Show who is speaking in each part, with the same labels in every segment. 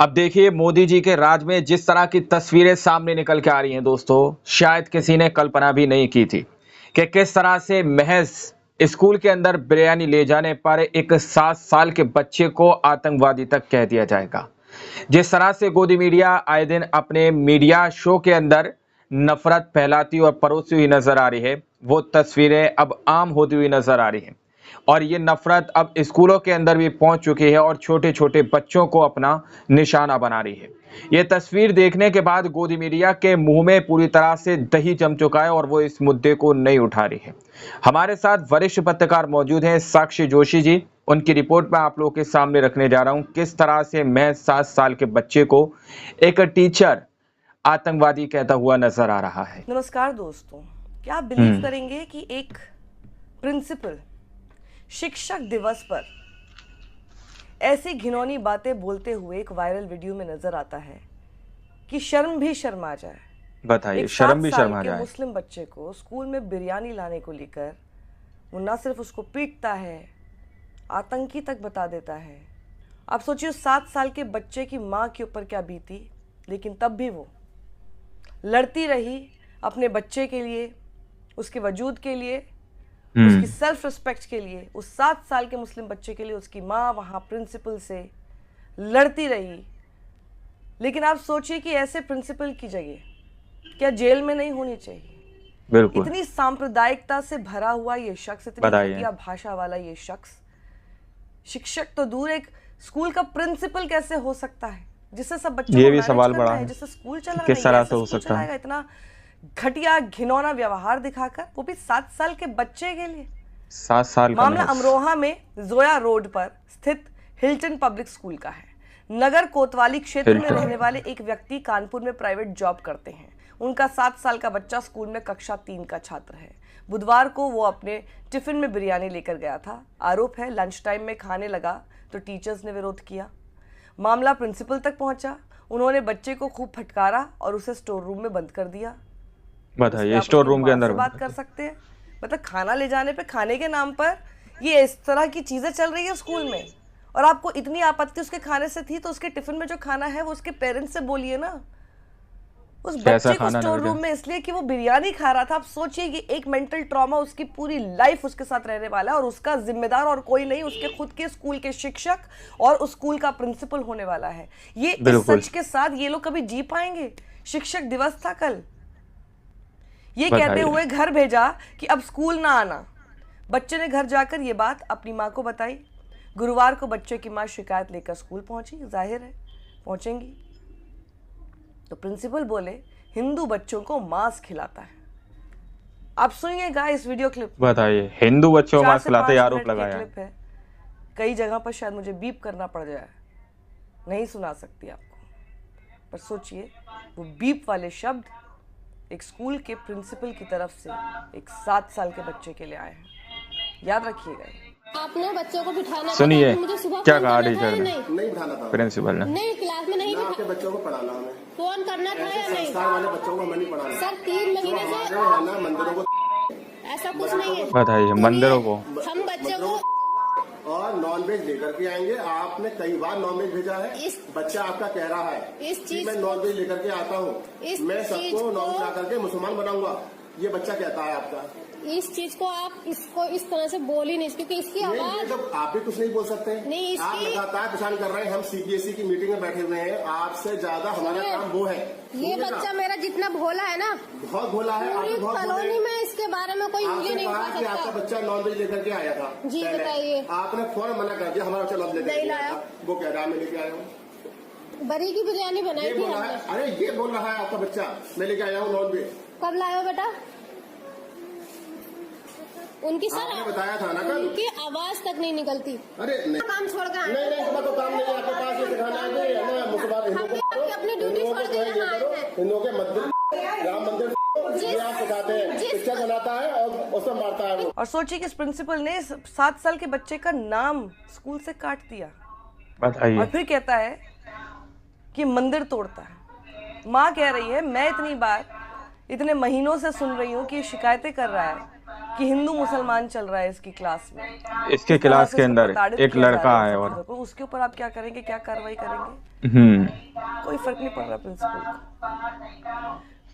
Speaker 1: अब देखिए मोदी जी के राज में जिस तरह की तस्वीरें सामने निकल के आ रही हैं दोस्तों, शायद किसी ने कल्पना भी नहीं की थी कि किस तरह से महज स्कूल के अंदर बिरयानी ले जाने पर एक 7 साल के बच्चे को आतंकवादी तक कह दिया जाएगा। जिस तरह से गोदी मीडिया आए दिन अपने मीडिया शो के अंदर नफरत फैलाती और परोसी हुई नजर आ रही है, वो तस्वीरें अब आम होती हुई नजर आ रही हैं और ये नफरत अब स्कूलों के अंदर भी पहुंच चुकी है और छोटे छोटे बच्चों को अपना निशाना बना रही है। ये तस्वीर देखने के बाद गोदी मीडिया के मुंह में पूरी तरह से दही जम चुका है और वो इस मुद्दे को नहीं उठा रही है। हमारे साथ वरिष्ठ पत्रकार मौजूद हैं, साक्षी जोशी जी। उनकी रिपोर्ट मैं आप लोगों के सामने रखने जा रहा हूं, किस तरह से महज 7 साल के बच्चे को एक टीचर आतंकवादी कहता हुआ नजर आ रहा है।
Speaker 2: नमस्कार दोस्तों, क्या आप बिलीव करेंगे कि एक प्रिंसिपल शिक्षक दिवस पर ऐसी घिनौनी बातें बोलते हुए एक वायरल वीडियो में नजर आता है कि शर्म भी शर्मा जाए।
Speaker 1: बताइए, शर्म भी शर्मा जाए।
Speaker 2: मुस्लिम बच्चे को स्कूल में बिरयानी लाने को लेकर वो न सिर्फ उसको पीटता है, आतंकी तक बता देता है। आप सोचिए 7 साल के बच्चे की माँ के ऊपर क्या बीती, लेकिन तब भी वो लड़ती रही अपने बच्चे के लिए, उसके वजूद के लिए, उसकी सेल्फ रिस्पेक्ट के लिए। उस 7 साल के मुस्लिम बच्चे के लिए उसकी माँ वहाँ प्रिंसिपल से लड़ती रही। लेकिन आप सोचिए कि ऐसे प्रिंसिपल की जगह क्या जेल में नहीं होनी चाहिए?
Speaker 1: बिल्कुल।
Speaker 2: इतनी सांप्रदायिकता से भरा हुआ ये शख्स, इतनी घटिया भाषा वाला ये शख्स, शिक्षक तो दूर, एक स्कूल का प्रिंसिपल कैसे हो सकता है जिससे सब बच्चों
Speaker 1: ये
Speaker 2: को
Speaker 1: भी सवाल बड़ा
Speaker 2: है, जिससे स्कूल चला
Speaker 1: किस तरह से हो सकता है?
Speaker 2: इतना घटिया घिनौना व्यवहार दिखाकर, वो भी 7 साल के बच्चे के लिए।
Speaker 1: 7 साल का
Speaker 2: मामला अमरोहा में जोया रोड पर स्थित हिल्टन पब्लिक स्कूल का है। नगर कोतवाली क्षेत्र में रहने वाले एक व्यक्ति कानपुर में प्राइवेट जॉब करते हैं। उनका 7 साल का बच्चा स्कूल में कक्षा 3 का छात्र है। बुधवार को वो अपने टिफिन में बिरयानी लेकर गया था। आरोप है लंच टाइम में खाने लगा तो टीचर्स ने विरोध किया। मामला प्रिंसिपल तक पहुंचा। उन्होंने बच्चे को खूब फटकारा और उसे स्टोर रूम में बंद कर दिया।
Speaker 1: बताइए, स्टोर रूम के अंदर
Speaker 2: बात कर सकते हैं? मतलब खाना ले जाने पे, खाने के नाम पर ये इस तरह की चीजें चल रही है स्कूल में, और आपको इतनी आपत्ति उसके खाने से थी तो उसके टिफिन में जो खाना है वो उसके पेरेंट्स से बोलिए ना। उस बच्चे को स्टोर रूम में इसलिए कि वो बिरयानी खा रहा था। आप सोचिए कि एक मेंटल ट्रॉमा उसकी पूरी लाइफ उसके साथ रहने वाला है और उसका जिम्मेदार और कोई नहीं, उसके खुद के स्कूल के शिक्षक और उस स्कूल का प्रिंसिपल होने वाला है। ये इस सच के साथ ये लोग कभी जी पाएंगे? शिक्षक दिवस था कल, ये कहते हुए घर भेजा कि अब स्कूल ना आना। बच्चे ने घर जाकर ये बात अपनी माँ को बताई। गुरुवार को बच्चे की माँ शिकायत लेकर स्कूल पहुंची, जाहिर है पहुंचेंगी। तो प्रिंसिपल बोले हिंदू बच्चों को मांस खिलाता है। आप सुनिएगा इस वीडियो क्लिप।
Speaker 1: बताइए, हिंदू बच्चों को मांस खिलाते आरोप लगाया
Speaker 2: है। कई जगह पर शायद मुझे बीप करना पड़ जाए, नहीं सुना सकती आपको, पर सोचिए वो बीप वाले शब्द एक स्कूल के प्रिंसिपल की तरफ से एक 7 साल के बच्चे के लिए आए हैं। याद रखिएगा।
Speaker 3: आपने बच्चों को बिठाना,
Speaker 1: सुनिए क्या कहा
Speaker 3: टीचर ने?
Speaker 4: नहीं बिठाना था
Speaker 1: प्रिंसिपल ने।
Speaker 3: नहीं, क्लास में नहीं
Speaker 4: आपके बच्चों को पढ़ाना हमें।
Speaker 3: फोन करना था या नहीं?
Speaker 4: संस्कार वाले बच्चों को हमें नहीं पढ़ाना
Speaker 3: सर। 3 महीने से
Speaker 4: है ना, मंदिरों को
Speaker 3: ऐसा कुछ नहीं है।
Speaker 1: बताइए, मंदिरों को
Speaker 3: हम बच्चों को
Speaker 4: और नॉनवेज लेकर के आएंगे। आपने कई बार नॉनवेज भेजा है। बच्चा आपका कह रहा है
Speaker 3: इस चीज
Speaker 4: मैं नॉनवेज लेकर के आता हूँ, मैं सबको नॉनवेज ला करके मुसलमान बनाऊंगा, ये बच्चा कहता है आपका।
Speaker 3: इस चीज को आप इसको इस तरह से बोल ही नहीं, क्योंकि इसकी आवाज
Speaker 4: तो आप भी कुछ नहीं बोल सकते।
Speaker 3: नहीं,
Speaker 4: आप लगातार परेशान कर रहे हैं। हम सीबीएसई की मीटिंग में बैठे हुए हैं, आपसे ज्यादा हमारा काम वो है।
Speaker 3: ये बच्चा मेरा जितना भोला है ना,
Speaker 4: बहुत भोला है।
Speaker 3: पूरी कॉलोनी में इसके बारे में कोई उंगली नहीं उठा सकता।
Speaker 4: आपका बच्चा नॉनवेज लेकर के आया था।
Speaker 3: जी बताइए।
Speaker 4: आपने फौरन मना कर दिया, हमारा बच्चा नॉन लेकर आया। वो कह रहा है मैं लेके आया हूँ।
Speaker 3: बरी की बिरयानी बनाई थी हमने।
Speaker 4: अरे ये बोल रहा है आपका बच्चा मैं लेके आया हूँ नॉनवेज।
Speaker 3: कब लाया हो बेटा? उनकी
Speaker 4: आपने बताया था ना कल।
Speaker 3: उनकी आवाज तक नहीं निकलती।
Speaker 4: अरे नहीं,
Speaker 3: काम छोड़ कर
Speaker 4: नहीं तो काम नहीं, आपके पास ये सिखाना है मुसलमान
Speaker 3: अपनी ड्यूटी छोड़ के
Speaker 4: हिंदुओं के मंदिर, राम मंदिर आप सिखाते हैं, पिक्चर बनाता है और उसमें मारता है वो।
Speaker 2: और सोचिए कि इस प्रिंसिपल ने 7 साल के बच्चे का नाम स्कूल से काट दिया।
Speaker 1: बताइए।
Speaker 2: और फिर कहता है कि मंदिर तोड़ता है। माँ कह रही है मैं इतनी बार, इतने महीनों से सुन रही हूँ कि शिकायतें कर रहा है कि हिंदू मुसलमान चल रहा है इसकी क्लास में,
Speaker 1: इसके क्लास के अंदर एक लड़का है और
Speaker 2: उसके ऊपर आप क्या करेंगे, क्या कार्रवाई करेंगे? कोई फर्क नहीं पड़ रहा प्रिंसिपल को।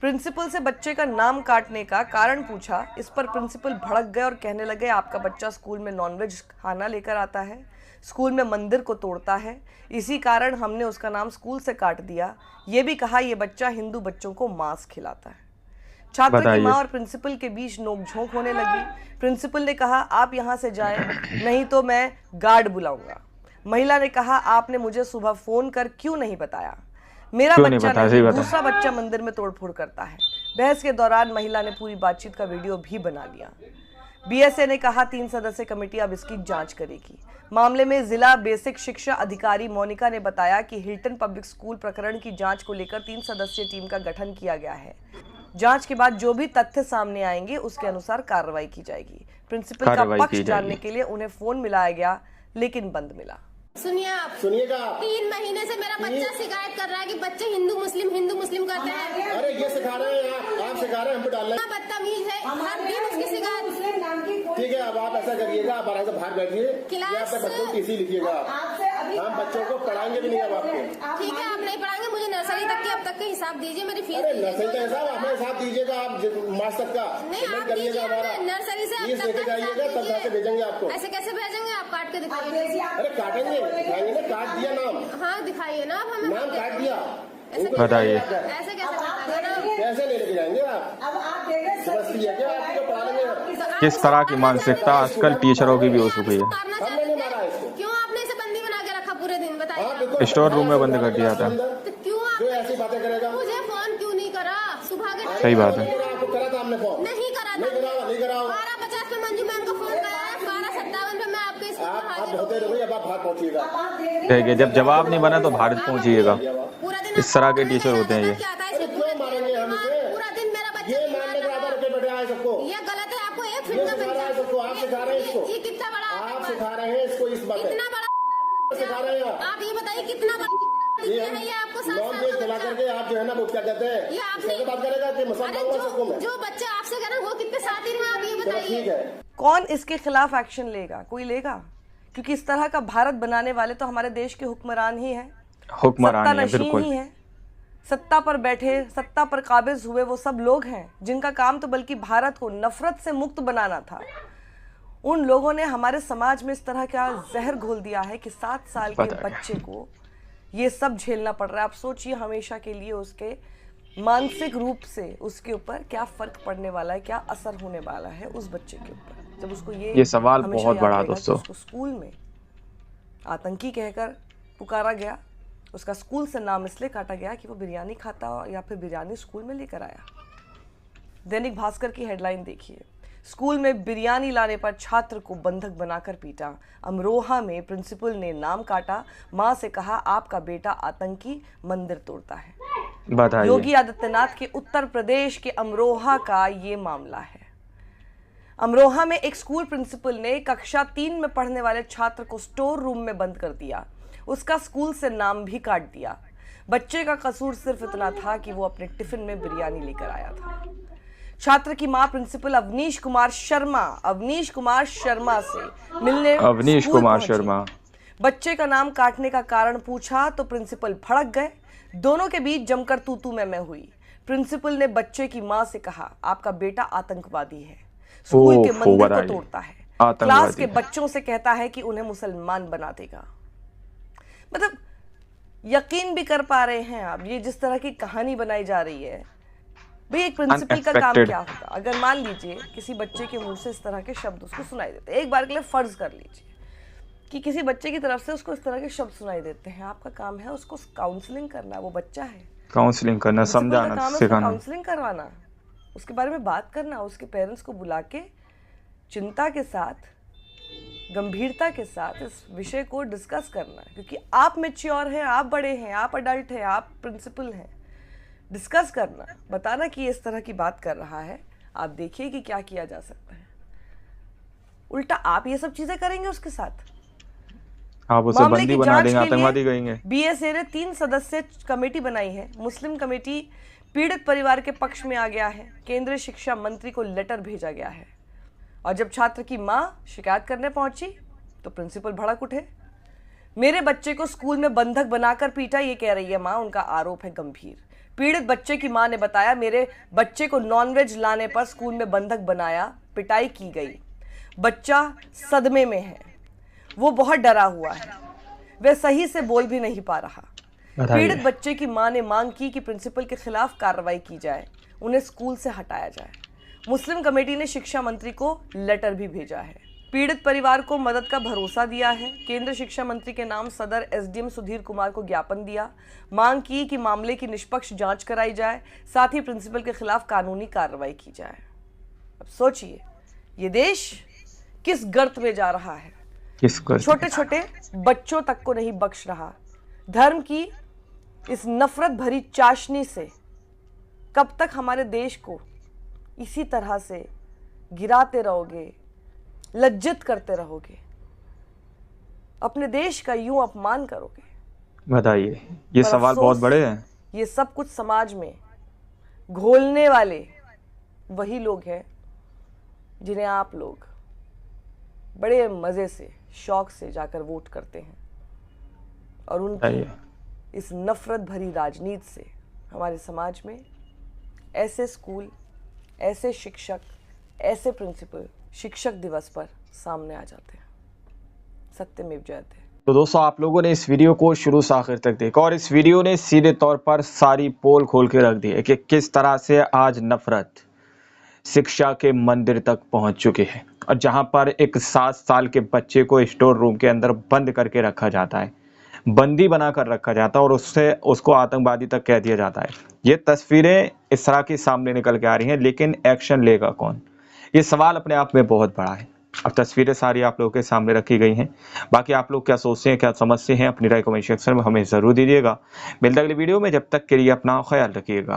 Speaker 2: प्रिंसिपल से बच्चे का नाम काटने का कारण पूछा, इस पर प्रिंसिपल भड़क गए और कहने लगे आपका बच्चा स्कूल में नॉनवेज खाना लेकर आता है, स्कूल में मंदिर को तोड़ता है, इसी कारण हमने उसका नाम स्कूल से काट दिया। ये भी कहा ये बच्चा हिंदू बच्चों को मांस खिलाता है। छात्र की मां और प्रिंसिपल के बीच नोकझोंक होने लगी। प्रिंसिपल ने कहा आप यहाँ से जाएं, नहीं तो मैं गार्ड बुलाऊंगा। महिला ने कहा आपने मुझे सुबह फोन कर क्यों नहीं बताया? मेरा बच्चा नहीं, दूसरा बच्चा मंदिर में तोड़फोड़ करता है। बहस के दौरान महिला ने पूरी बातचीत का वीडियो भी बना लिया। बीएसए ने कहा 3 सदस्यीय कमेटी अब इसकी जांच करेगी। मामले में जिला बेसिक शिक्षा अधिकारी मोनिका ने बताया कि हिल्टन पब्लिक स्कूल प्रकरण की जांच को लेकर 3 सदस्यीय टीम का गठन किया गया है। जांच के बाद जो भी तथ्य सामने आएंगे उसके अनुसार कार्रवाई की जाएगी। प्रिंसिपल का पक्ष जानने के लिए उन्हें फोन मिलाया गया, लेकिन बंद मिला।
Speaker 3: सुनिएगा 3 महीने से मेरा बच्चा शिकायत कर रहा है कि बच्चे हिंदू मुस्लिम करते हैं।
Speaker 4: अरे ये सिखा रहे हैं आप सिखा रहे हैं, हम पे डाल रहे हैं।
Speaker 3: बदतमीज है, हर दिन उसकी शिकायत।
Speaker 4: ठीक है, अब आप ऐसा करिएगा, आप आराम से बाहर बैठिए, अपने बच्चों की टीसी लिखिएगा। हम बच्चों को पढ़ाएंगे भी नहीं अब आपको।
Speaker 3: ठीक है, आप नहीं पढ़ाएंगे, मुझे नर्सरी तक के अब तक का हिसाब दीजिए, मेरी फीस।
Speaker 4: अरे नर्सरी का हिसाब अपने हिसाब दीजिएगा, आप मार्च तक का पेमेंट करिएगा हमारा।
Speaker 3: नर्सरी से
Speaker 4: फीस लेके जाइएगा, तब जाके भेजेंगे आपको।
Speaker 3: ऐसे कैसे भेजेंगे? आप काट के दिखाइए।
Speaker 4: अरे काटेंगे, दिखाएंगे ना, काट दिया नाम।
Speaker 3: हाँ दिखाइए ना, अब हमें
Speaker 4: नाम काट दिया।
Speaker 1: बताइए
Speaker 3: ऐसे
Speaker 4: कैसे ले लेके जाएंगे आप? समझती है क्या आपको पढ़ाने में?
Speaker 1: किस तरह की मानसिकता आजकल टीचरों की भी हो चुकी है।
Speaker 4: हमने नहीं मारा इसको।
Speaker 3: क्यों आपने इसे बंदी बना के रखा पूरे दिन? बताइए।
Speaker 1: स्टोर रूम में बंद कर दिया था।
Speaker 3: तो क्यों
Speaker 4: जो ऐसी बातें करेगा?
Speaker 3: मुझे फोन क्यों नहीं करा सुबह के?
Speaker 1: सही बात है।
Speaker 4: आपको करा था हमने फोन?
Speaker 3: नहीं करा था।
Speaker 4: नहीं करा।
Speaker 3: 12:50 पे मंजू मैम को फोन करा, 12:57 पे मैं आपके स्कूल में
Speaker 4: आप होते रहोगे, अब आप बाहर पहुंचिएगा।
Speaker 1: ठीक है, जब जवाब नहीं बना तो भारत पहुंचिएगा।
Speaker 3: पूरा दिन
Speaker 1: इस तरह के टीचर होते हैं ये।
Speaker 4: क्यों मारेंगे हम इसे?
Speaker 3: पूरा दिन मेरा बच्चा
Speaker 4: ये मारने के आधार पे बैठे आए सबको।
Speaker 3: ये गलत है, आपको एक
Speaker 4: ये
Speaker 3: फिर
Speaker 4: सिखा रहा है सबको, आप सिखा रहे हैं इसको।
Speaker 3: ये कितना बड़ा
Speaker 4: आप सिखा रहे हैं इसको, इस बात
Speaker 3: कितना बड़ा
Speaker 4: सिखा रहे हैं
Speaker 3: आप ये बताइए कितना बड़ा
Speaker 4: ये
Speaker 3: है आपको?
Speaker 4: नॉन वेज खिला करके आप जो है ना वो क्या कहते हैं,
Speaker 3: ये आपने
Speaker 4: कैसे बात करेगा कि मुसलमान सबको में
Speaker 3: जो बच्चा आपसे कह रहा वो कितने साथी हैं आप ये
Speaker 4: चलो
Speaker 3: बताइए।
Speaker 4: ठीक है।
Speaker 2: कौन इसके खिलाफ एक्शन लेगा? कोई लेगा? क्योंकि इस तरह का भारत बनाने वाले तो हमारे देश के हुक्मरान ही हैं,
Speaker 1: हुक्मरान है, बिल्कुल
Speaker 2: ही है। सत्ता पर बैठे, सत्ता पर काबिज हुए वो सब लोग हैं जिनका काम तो बल्कि भारत को नफरत से मुक्त बनाना था। उन लोगों ने हमारे समाज में इस तरह का जहर घोल दिया है कि 7 साल के बच्चे को ये सब झेलना पड़ रहा है। आप सोचिए हमेशा के लिए उसके मानसिक रूप से उसके ऊपर क्या फर्क पड़ने वाला है, क्या असर होने वाला है उस बच्चे के ऊपर, जब उसको ये
Speaker 1: सवाल बहुत बड़ा दोस्तों।
Speaker 2: उसको स्कूल में आतंकी कहकर पुकारा गया, उसका स्कूल से नाम इसलिए काटा गया कि वो बिरयानी खाता या फिर बिरयानी स्कूल में लेकर आया। दैनिक भास्कर की हेडलाइन देखिए, स्कूल में बिरयानी लाने पर छात्र को बंधक बनाकर पीटा। अमरोहा में प्रिंसिपल ने नाम काटा, मां से कहा आपका बेटा आतंकी, मंदिर तोड़ता है। योगी आदित्यनाथ के उत्तर प्रदेश के अमरोहा का ये मामला है। अमरोहा में एक स्कूल प्रिंसिपल ने कक्षा 3 में पढ़ने वाले छात्र को स्टोर रूम में बंद कर दिया, उसका स्कूल से नाम भी काट दिया। बच्चे का कसूर सिर्फ इतना था कि वो अपने टिफिन में बिरयानी लेकर आया था। छात्र की मां प्रिंसिपल अवनीश कुमार शर्मा से मिलने बच्चे का नाम काटने का कारण पूछा तो प्रिंसिपल भड़क गए। दोनों के बीच जमकर तू मैं हुई। प्रिंसिपल ने बच्चे की मां से कहा आपका बेटा आतंकवादी है, स्कूल के मंदिर को तोड़ता है, क्लास के बच्चों से कहता है कि उन्हें मुसलमान बना देगा। मतलब यकीन भी कर पा रहे हैं आप ये जिस तरह की कहानी बनाई जा रही है? भाई एक प्रिंसिपल का काम क्या होता? अगर मान लीजिए किसी बच्चे के मुंह से इस तरह के शब्द उसको सुनाई देते हैं, एक बार के लिए फर्ज कर लीजिए कि किसी बच्चे की तरफ से उसको इस तरह के शब्द सुनाई देते हैं, आपका काम है उसको काउंसलिंग करना। वो बच्चा है, काउंसलिंग करना, समझाना, सिखाना, काउंसलिंग करवाना, उसके बारे में बात करना, उसके पेरेंट्स को बुला के चिंता के साथ, गंभीरता के साथ इस विषय को डिस्कस करना है। क्योंकि आप मैच्योर हैं, आप बड़े हैं, आप अडल्ट हैं, आप प्रिंसिपल हैं। डिस्कस करना, बताना कि इस तरह की बात कर रहा है, आप देखिए कि क्या किया जा सकता है। उल्टा आप ये सब चीजें करेंगे उसके साथ, आप उसे बंदी बना देंगे, आतंकवादी कहेंगे। बीएसए ने 3 सदस्यीय कमेटी बनाई है। मुस्लिम कमेटी पीड़ित परिवार के पक्ष में आ गया है। केंद्रीय शिक्षा मंत्री को लेटर भेजा गया है। और जब छात्र की मां शिकायत करने पहुंची तो प्रिंसिपल भड़क उठे। मेरे बच्चे को स्कूल में बंधक बनाकर पीटा, ये कह रही है मां, उनका आरोप है गंभीर। पीड़ित बच्चे की मां ने बताया, मेरे बच्चे को नॉनवेज लाने पर स्कूल में बंधक बनाया, पिटाई की गई। बच्चा सदमे में है, वो बहुत डरा हुआ है, वह सही से बोल भी नहीं पा रहा। पीड़ित बच्चे की मां ने मांग की कि प्रिंसिपल के खिलाफ कार्रवाई की जाए, उन्हें स्कूल से हटाया जाए। मुस्लिम कमेटी ने शिक्षा मंत्री को लेटर भी भेजा है। पीड़ित परिवार को मदद का भरोसा दिया है। केंद्र शिक्षा मंत्री के नाम सदर एसडीएम सुधीर कुमार को ज्ञापन दिया, मांग की कि मामले की निष्पक्ष जांच कराई जाए, साथ ही प्रिंसिपल के खिलाफ कानूनी कार्रवाई की जाए। अब सोचिए, ये देश किस गर्त में जा रहा है। छोटे छोटे बच्चों तक को नहीं बख्श रहा। धर्म की इस नफरत भरी चाशनी से कब तक हमारे देश को इसी तरह से गिराते रहोगे, लज्जित करते रहोगे, अपने देश का यूं अपमान करोगे?
Speaker 1: बताइए, ये सवाल बहुत बड़े हैं।
Speaker 2: ये सब कुछ समाज में घोलने वाले वही लोग हैं जिन्हें आप लोग बड़े मजे से, शौक से जाकर वोट करते हैं, और उनकी इस नफरत भरी राजनीति से हमारे समाज में ऐसे स्कूल, ऐसे शिक्षक, ऐसे प्रिंसिपल शिक्षक दिवस पर सामने आ जाते हैं। सत्यमेव जयते।
Speaker 1: तो दोस्तों, आप लोगों ने इस वीडियो को शुरू से आखिर तक देखा और इस वीडियो ने सीधे तौर पर सारी पोल खोल के रख दी है कि किस तरह से आज नफरत शिक्षा के मंदिर तक पहुंच चुकी है, और जहां पर एक 7 साल के बच्चे को स्टोर रूम के अंदर बंद करके रखा जाता है, बंदी बनाकर रखा जाता है, और उसको आतंकवादी तक कह दिया जाता है। ये तस्वीरें इस तरह की सामने निकल के आ रही हैं, लेकिन एक्शन लेगा कौन? ये सवाल अपने आप में बहुत बड़ा है। अब तस्वीरें सारी आप लोगों के सामने रखी गई हैं। बाकी आप लोग क्या सोचते हैं, क्या समझते हैं, अपनी राय कमेंट सेक्शन में हमें जरूर दीजिएगा। मिलते अगली वीडियो में, जब तक के लिए अपना ख्याल रखिएगा।